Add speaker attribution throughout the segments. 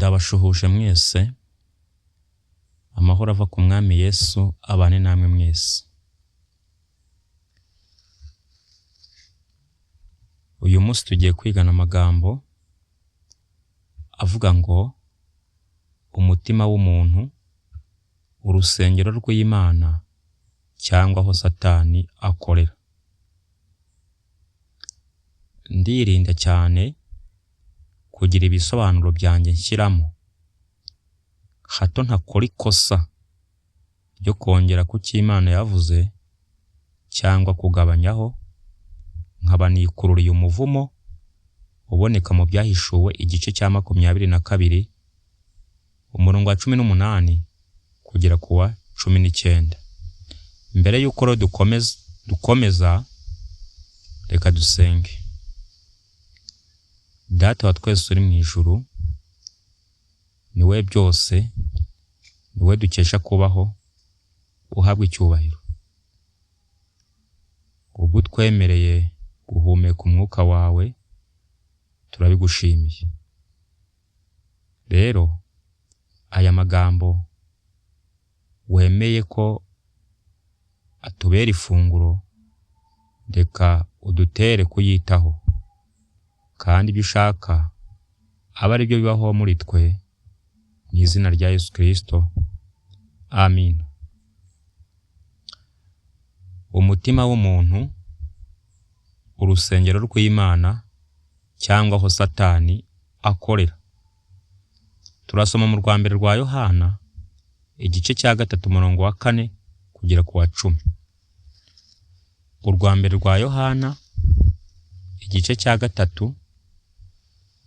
Speaker 1: Ndabashuhuje mwese, amahoro ava ku mwami Yesu abane namwe mwese. Uyu munsi tugiye kwigana amagambo avuga ngo umutima w'umuntu, urusengero rw'Imana cyangwa aho Satani akorera. Ndirinda cyane kugira ibisobanuro byanjye nshyiramo, hato ntakora ikosa ryo kongera ku cy'Imana yavuze cyangwa kugabanyaho, nkaba nikururiye umuvumo uboneka mu Byahishuwe igice cya 22 umurongo wa 18 kugera ku wa 19. Mbere y'uko rero dukomeza, reka dusenge. Data wa twese uri mu ijuru, niwe byose, niwe dukesha kubaho, uhabwa icyubahiro. Ubwo twemereye guhumeka umwuka wawe, turabigushimiye. Rero aya magambo wemeye ko atubera ifunguro, reka udutere kuyitaho, kandi ibyo ushaka aba ari byo bibaho muri twe, mu izina rya Yesu Kristo, amin. Umutima w'umuntu, urusengero rw'Imana cyangwa aho Satani akorera. Turasoma mu rwambere rwa Yohana igice cya 3 umurongo wa 4 kugera ku wa 10. Urwambere rwa Yohana igice cya 3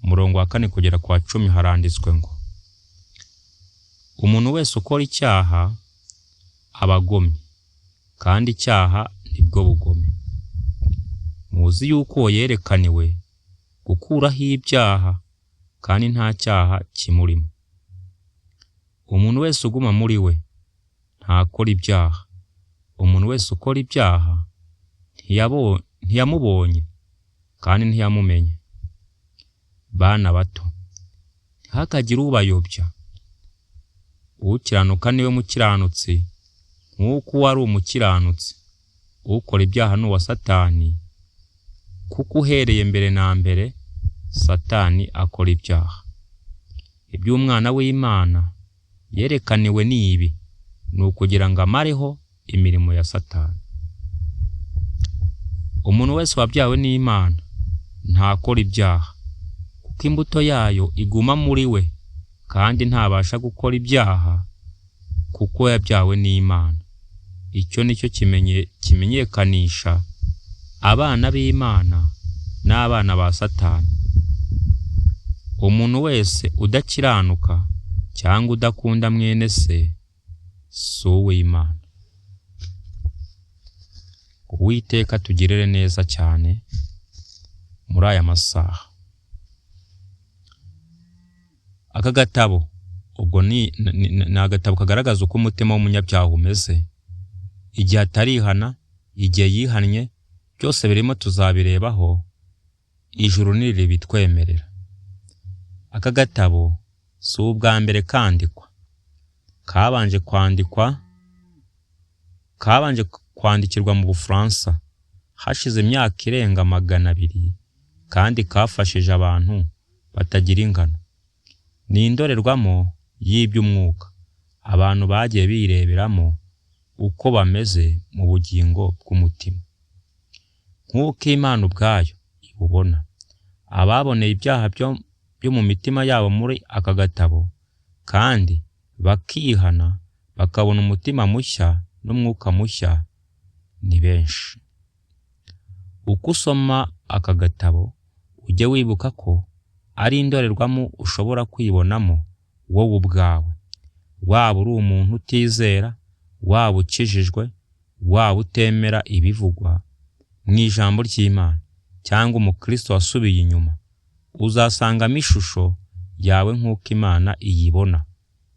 Speaker 1: umurongo wa 4 kugera ku wa 10 haranditswe ngo: umuntu wese ukora icyaha abagomye, kandi icyaha nibwo bugome. Muzi yuko uwo yerekaniwe gukuraho ibyaha, kandi nta cyaha kimurimo. Umuntu wese uguma muri we ntakora ibyaha. Umuntu wese ukora ibyaha ntiyamubonye kandi ntiyamumenye. Bana bato, ntihakagire ubayobya. Ukiranuka niwe mukiranutsi, nk'uko wari umukiranutsi. Ukora ibyaha n'uwa Satani, kuko uhereye mbere na mbere Satani akora ibyaha. Iby'umwana w'Imana yerekaniwe ni ibi, ni ukugira ngo amareho imirimo ya Satani. Umuntu wese wabyawe n'Imana ntakora ibyaha, kuko imbuto yayo iguma muri we, kandi ntabasha gukora ibyaha kuko yabyawe n'Imana. Icyo nicyo kimenyekanisha abana b'Imana n'abana ba Satani. Umuntu wese udakiranuka cyangwa udakunda mwene se, si uw'Imana. Uwiteka tugirire neza cyane muri aya masaha. Aka gatabo ubwo ni agatabo kagaragaza uko umutima w'umunyabyaha umeze, igihe atarihana, igihe yihannye, byose birimo tuzabirebaho, ijuru niri bitwemerera. Aka gatabo si ubwa mbere kandikwa. Kabanje kwandikirwa mu Bufaransa hashize imyaka irenga 200, kandi kafashije abantu batagira ingano. Ni indorerwamo y'iby'umwuka abantu bagiye bireberamo uko bameze mu bugingo bw'umutima, nk'uko Imana ubwayo ibubona. Ababoneye ibyaha byo mu mitima yabo muri aka gatabo, kandi bakihana, bakabona umutima mushya n'umwuka mushya, ni benshi. Uko usoma aka gatabo, ujye wibuka ko ari indorerwamo ushobora kwibonamo wowe ubwawe, waba uri umuntu utizera, waba ukijijwe, waba utemera ibivugwa mu ijambo ry'Imana, cyangwa umukristo wasubiye inyuma. Uzasangamo ishusho yawe nk'uko Imana iyibona.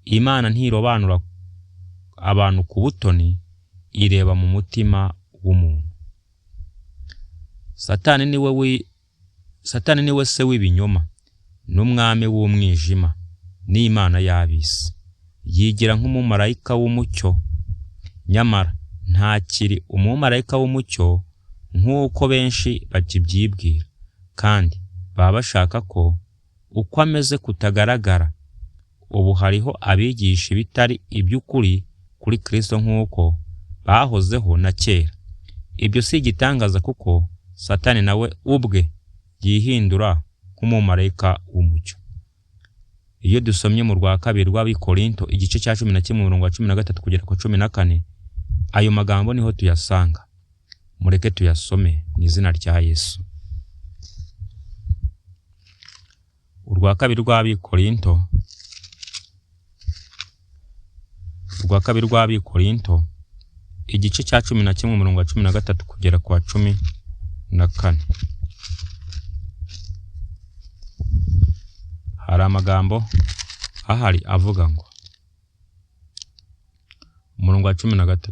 Speaker 1: Imana ntirobanura abantu ku butoni, ireba mu mutima w'umuntu. Satani niwe se w'ibinyoma, n'umwami w'umwijima, n'Imana y'ab'isi. Yigira nk'umumarayika w'umucyo, nyamara ntakiri umumarayika w'umucyo nk'uko benshi bakibyibwira, kandi baba bashaka ko uko ameze kutagaragara. Ubu hariho abigisha ibitari iby'ukuri kuri Kristo nk'uko bahozeho na kera. Ibyo si igitangaza kuko Satani nawe ubwe yihindura nk'umumarayika w'umucyo. Iyo dusomye mu rwa kabiri rw'Abikorinto igice cya 11 umurongo wa 13 kugera ku 14, ayo magambo niho tuyasanga. Mureke tuyasome mu izina rya Yesu. Urwa kabiri rw'Abikorinto igice cya 11 umurongo wa 13 kugera ku wa 14. Hari amagambo ahari avuga ngo, umurongo wa 13,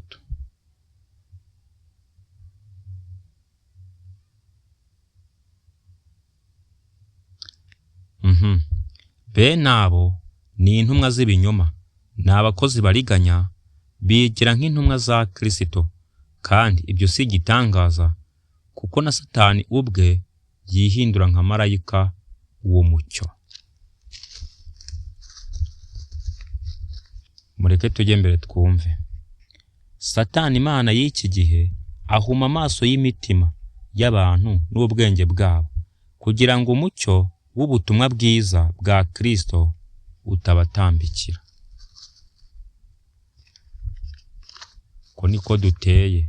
Speaker 1: bene abo ni intumwa z'ibinyoma, ni abakozi bariganya, bigira nk'intumwa za Kristo, kandi ibyo si igitangaza kuko na Satani ubwe yihindura nka marayika w'umucyo. Mureke tujye mbere twumve. Satani Imana y'iki gihe ahuma amaso y'imitima y'abantu n'ubwenge bwabo kugira ngo umucyo w'ubutumwa bwiza bwa Kristo utabatambikira. Ko niko duteye.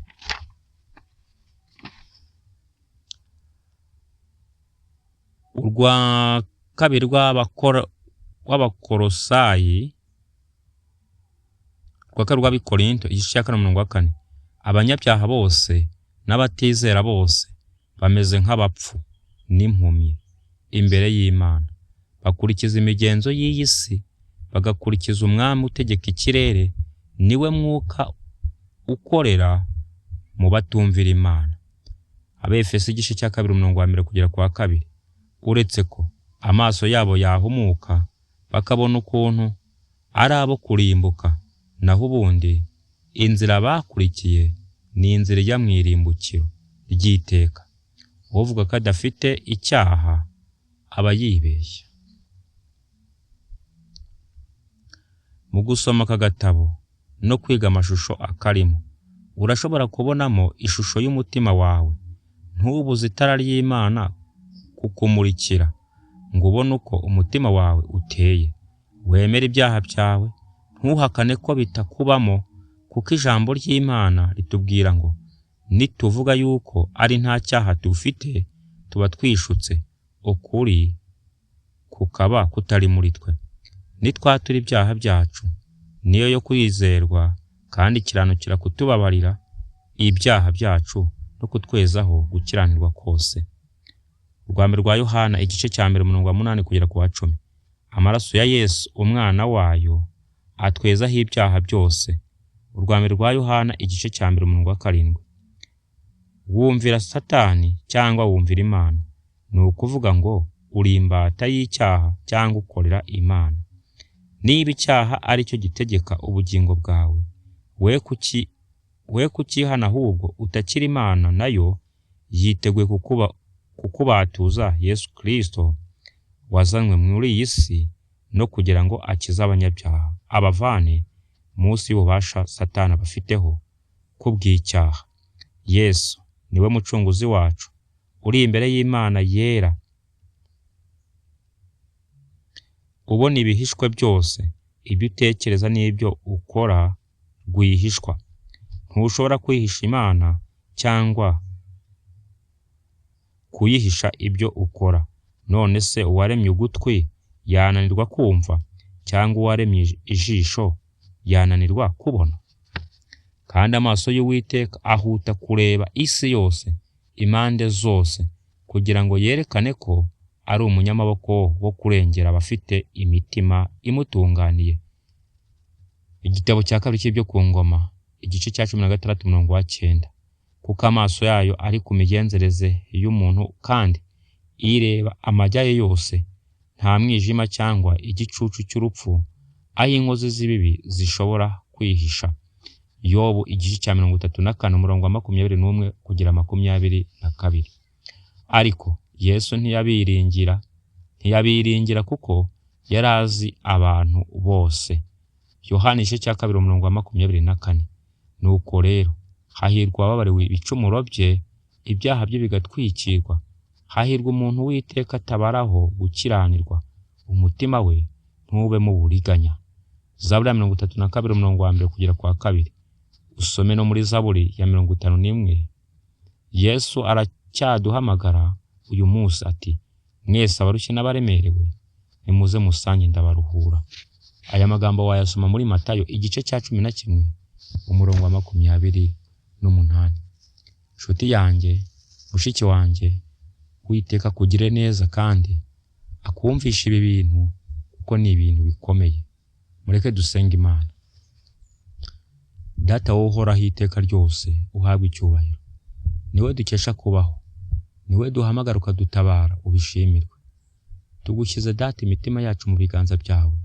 Speaker 1: Urwa kabiri rw'Abakolosayi rw'Abikorinto igice cya 4, abanyabyaha bose n'abatizera bose bameze nk'abapfu n'impumyi imbere y'Imana. Bakurikiza imigenzo y'iyi si, bagakurikiza umwami utegeka ikirere, niwe mwuka ukorera mu batumvira Imana. Abefeso igice cya 2 umurongo wa 1 kugera ku wa 2. Uretse ko amaso yabo yahumuka bakabona ukuntu ari abo kurimbuka, naho ubundi inzira bakurikiye ni inzira ijya mu irimbukiro ry'iteka. Uvuga ko adafite icyaha aba yibeshya. Mu gusoma aka gatabo no kwiga amashusho akarimo, urashobora kubonamo ishusho y'umutima wawe. Ntubuze itara ry'Imana kukumurikira ngo ubone uko umutima wawe uteye. Wemere ibyaha byawe, ntuhakane ko bitakubamo, kuko ijambo ry'Imana ritubwira ngo nituvuga yuko ari nta cyaha dufite tuba twishutse, ukuri kukaba kutari muri twe. Nitwatura ibyaha byacu niyo yo kwizerwa kandi kiranukira kutubabarira ibyaha byacu no kutwezaho gukiranirwa kose. Urwambere rwa Yohana igice cya 1 umurongo wa 8 kugera ku wa 10. Amaraso ya Yesu umwana wayo atwezaho ibyaha byose. Urwambere rwa Yohana igice cya 1 umurongo wa 7. Wumvira Satani cyangwa wumvira Imana, ni ukuvuga ngo uri imbata y'icyaha cyangwa ukorera Imana. Niba icyaha ari cyo gitegeka ubugingo bwawe, we kukihana ahubwo utakira Imana nayo yiteguye kukubatuza Yesu Kristo wazanwe muri iyi si no kugira ngo akize abanyabyaha, abavane munsi y'ububasha Satani abafiteho kubw'icyaha. Yesu niwe mucunguzi wacu uri imbere y'Imana yera, ubona ibihishwe byose. Ibyo utekereza n'ibyo ukora rwihishwa. Ntushobora kwihisha Imana cyangwa kuyihisha ibyo ukora. None se uwaremye ugutwi yananirwa kumva, cyangwa uwaremye ijisho yananirwa kubona? Kandi amaso y'Uwiteka ahuta kureba isi yose, impande zose, kugira ngo yerekane ko ari umunyamaboko wo kurengera abafite imitima imutunganiye. Igitabo cya 2 cy'ibyo ku ngoma igice cya 16 umurongo wa 9. Kuko amaso yayo ari ku migenzereze y'umuntu kandi ireba amajya ye yose, nta mwijima cyangwa igicucu cy'urupfu aho inkozi z'ibibi zishobora kwihisha. Yobu igice cya 34 umurongo wa 21 kugera 22. Ariko Yesu ntiyabiringira kuko yari azi abantu bose. Yohana igice cya 2 umurongo wa 24. Nuko rero hahirwa ababariwe ibicumuro bye, ibyaha bye bigatwikirwa. Hahirwa umuntu w'Iteka atabaraho gukiranirwa, umutima we ntube mu buriganya. Zaburi ya 32 umurongo wa 1 kugera kwa 2. Usome no muri Zaburi ya 51. Yesu aracyaduhamagara uyu munsi ati, mwese abarushye n'abaremerewe, nimuze musange ndabaruhura. Aya magambo wayasoma muri Matayo igice cya 11 umurongo wa 28. Nshuti yanjye, mushiki wanjye, Uwiteka kugire neza kandi akumvisha ibi bintu kuko ni ibintu bikomeye. Mureke dusenga Imana. Data wowe uhoraho iteka ryose, uhabwe icyubahiro. Niwe dukesha kubaho, niwe duhamagara ukadutabara, ubishimirwe. Tugushyize Data imitima yacu mu biganza byawe,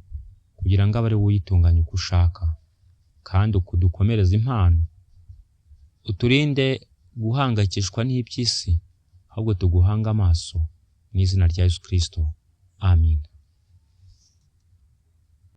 Speaker 1: kugira ngo abe ari wowe uyitunganya uko ushaka, kandi ukudukomereza impano. Uturinde guhangayikishwa n'iby'isi, ahubwo tuguhanga amaso mu izina rya Yesu Kristo. Amin.